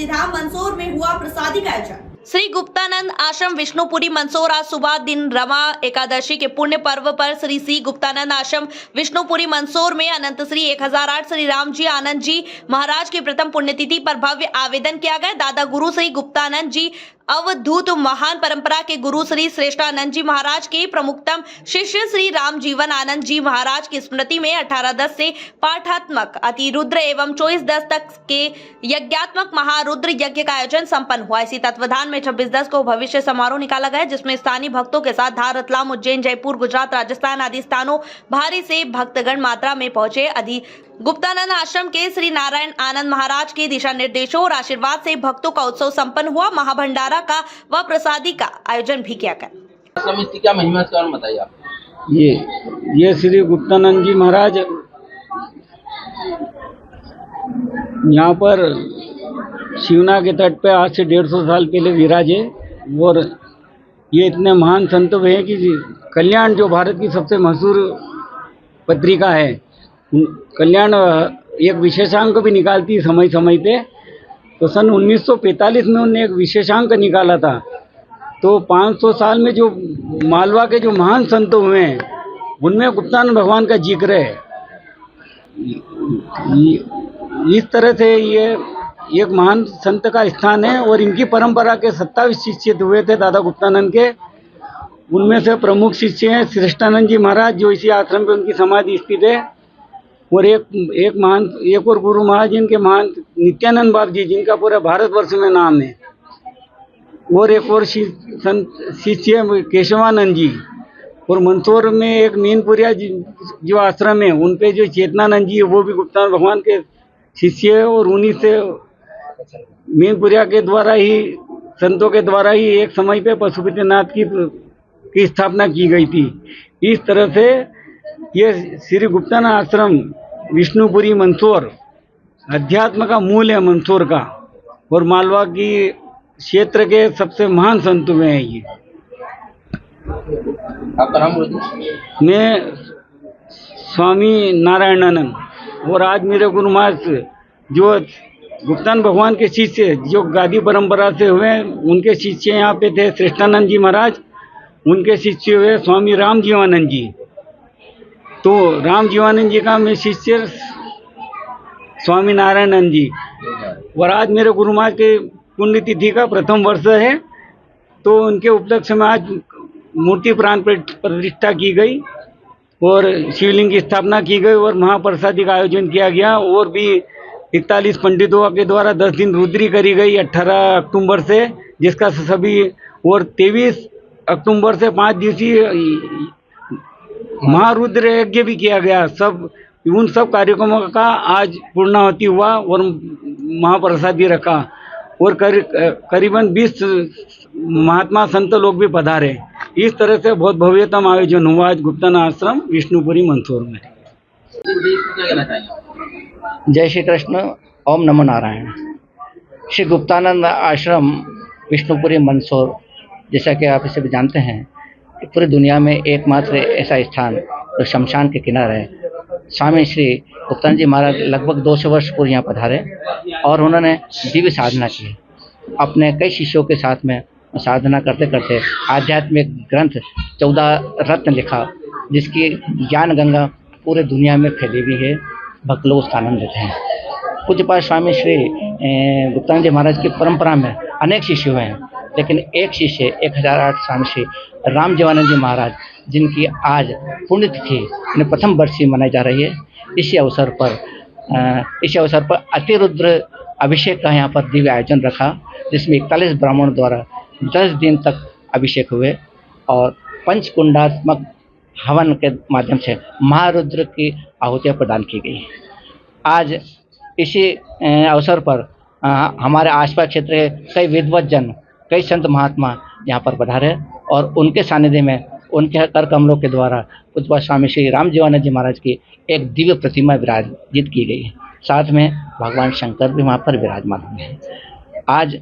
तुलसीधाम मंदसौर में हुआ प्रसादी का आयोजन। श्री गुप्तानंद आश्रम विष्णुपुरी मंदसौर आज सुबह दिन रमा एकादशी के पुण्य पर्व पर श्री गुप्तानंद आश्रम विष्णुपुरी मंदसौर में अनंत श्री 1008 श्री राम जी आनंद जी महाराज की प्रथम पुण्यतिथि पर भव्य आवेदन किया गया। दादा गुरु श्री गुप्तानंद जी अवधूत महान परंपरा के गुरु श्री श्रेष्ठानंद जी महाराज के प्रमुखतम शिष्य श्री राम जीवन आनंद जी महाराज की स्मृति में 18-10 से पाठात्मक अतिरुद्र एवं 24-10 तक के यज्ञात्मक महारुद्र यज्ञ का आयोजन संपन्न हुआ। इसी तत्वधान में 26-10 को भविष्य समारोह निकाला गया, जिसमें स्थानीय भक्तों के साथ धार, रतलाम, उज्जैन, जयपुर, गुजरात, राजस्थान आदि स्थानों भारी से भक्तगण मात्रा में पहुंचे। गुप्तानंद आश्रम के श्री नारायण आनंद महाराज के दिशा निर्देशों और आशीर्वाद से भक्तों का उत्सव संपन्न हुआ। महाभंडारा का व प्रसादी का आयोजन भी किया गया। आश्रम की क्या महिमा है, और बताइए आप। ये श्री गुप्तानंद जी महाराज यहाँ पर शिवना के तट पे आज से 150 साल पहले विराजे और ये इतने महान संत हुए हैं कि कल्याण जो भारत की सबसे मशहूर पत्रिका है, कल्याण एक विशेषांक भी निकालती है समय समय पे। तो सन 1945 में उन्होंने एक विशेषांक निकाला था। तो 500 साल में जो मालवा के जो महान संत हुए हैं उनमें गुप्तानंद भगवान का जिक्र है। इस तरह से ये एक महान संत का स्थान है और इनकी परंपरा के 27 शिष्य हुए थे दादा गुप्तानंद के। उनमें से प्रमुख शिष्य हैं श्रेष्ठानंद जी महाराज, जो इसी आश्रम पे उनकी समाधि स्थित है। और एक और गुरु महाराज जिनके महान नित्यानंद बाबू जी, जिनका पूरा भारतवर्ष में नाम है। और एक और शिष्य केशवानंद जी। और मंदसौर में एक मीनपुरिया जो आश्रम है उन पे जो चेतनानंद जी है वो भी गुप्तानंद भगवान के शिष्य है। और उन्हीं से मीनपुरिया के द्वारा ही, संतों के द्वारा ही एक समय पे पशुपतिनाथ की स्थापना की गई थी। इस तरह से ये श्री गुप्तानंद आश्रम विष्णुपुरी मंदसौर अध्यात्म का मूल है मंदसौर का, और मालवा की क्षेत्र के सबसे महान संत हुए हैं ये। आपका नाम? मैं स्वामी नारायणानंद। और आज मेरे गुरु महाराज जो गुप्तानंद भगवान के शिष्य जो गादी परंपरा से हुए उनके शिष्य यहाँ पे थे श्रेष्ठानंद जी महाराज, उनके शिष्य हुए स्वामी राम जीवानंद जी। तो राम जीवानंद जी का मैं शिष्य स्वामी नारायणानंद जी। और आज मेरे गुरु महाराज के पुण्यतिथि का प्रथम वर्ष है, तो उनके उपलक्ष्य में आज मूर्ति प्राण प्रतिष्ठा की गई और शिवलिंग की स्थापना की गई और महाप्रसादी का आयोजन किया गया। और भी 41 पंडितों के द्वारा 10 दिन रुद्री करी गई 18 अक्टूबर से, जिसका सभी, और 23 अक्टूबर से 5 दिवसीय महारुद्र यज्ञ भी किया गया। उन सब कार्यक्रमों का आज पूर्णाहुति हुआ और महाप्रसादी रखा। और करीबन 20 महात्मा संत लोग भी पधारे। इस तरह से बहुत भव्यतम आयोजन हुआ आज गुप्तानंद आश्रम विष्णुपुरी मंदसौर में। जय श्री कृष्ण, ओम नमो नारायण। श्री गुप्तानंद आश्रम विष्णुपुरी मंदसौर, जैसा कि आप इसे भी जानते हैं, पूरी दुनिया में एकमात्र ऐसा स्थान जो शमशान के किनारे है। स्वामी श्री गुप्तानंद जी महाराज लगभग 200 वर्ष पूर्व यहाँ पधारे और उन्होंने दिव्य साधना की। अपने कई शिष्यों के साथ में साधना करते करते आध्यात्मिक ग्रंथ 14 रत्न लिखा, जिसकी ज्ञान गंगा पूरे दुनिया में फैली हुई है। भक्त लोग उसका आनंद लेते हैं। पूज्यपाद स्वामी श्री गुप्तानंद जी महाराज की परंपरा में अनेक शिष्य हुए हैं, लेकिन एक शिष्य 1008 स्वामी श्री राम जीवानंद जी महाराज, जिनकी आज पुण्यतिथि प्रथम वर्षीय मनाई जा रही है। इसी अवसर पर अतिरुद्र अभिषेक का यहाँ पर दिव्य आयोजन रखा, जिसमें 41 ब्राह्मणों द्वारा 10 दिन तक अभिषेक हुए और पंचकुंडात्मक हवन के माध्यम से महारुद्र की आहुतियाँ प्रदान की गई। आज इसी अवसर पर हमारे आसपास क्षेत्र के कई विद्वत जन, कई संत महात्मा यहाँ पर पधारे और उनके सानिध्य में उनके कर कमलों के द्वारा पूज्य स्वामी श्री राम जीवानंद जी महाराज की एक दिव्य प्रतिमा विराजित की गई है। साथ में भगवान शंकर भी वहाँ पर विराजमान हुए हैं। आज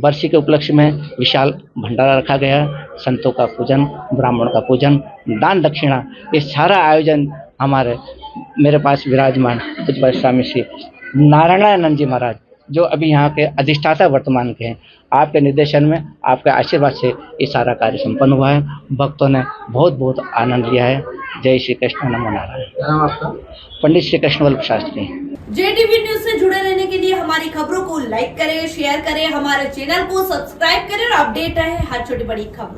वर्षी के उपलक्ष्य में विशाल भंडारा रखा गया। संतों का पूजन, ब्राह्मणों का पूजन, दान दक्षिणा, ये सारा आयोजन मेरे पास विराजमान पूज्य स्वामी श्री नारायणानंद जी महाराज जो अभी यहाँ के अधिष्ठाता वर्तमान के हैं, आपके निर्देशन में, आपके आशीर्वाद से ये सारा कार्य संपन्न हुआ है। भक्तों ने बहुत बहुत आनंद लिया है। जय श्री कृष्ण, नमो नारायण। क्या नाम आपका? पंडित श्री कृष्णवल्लभ शास्त्री। JTV न्यूज से जुड़े रहने के लिए हमारी खबरों को लाइक करें, शेयर करें, हमारे चैनल को सब्सक्राइब करें और अपडेट रहे हर छोटी बड़ी खबरों।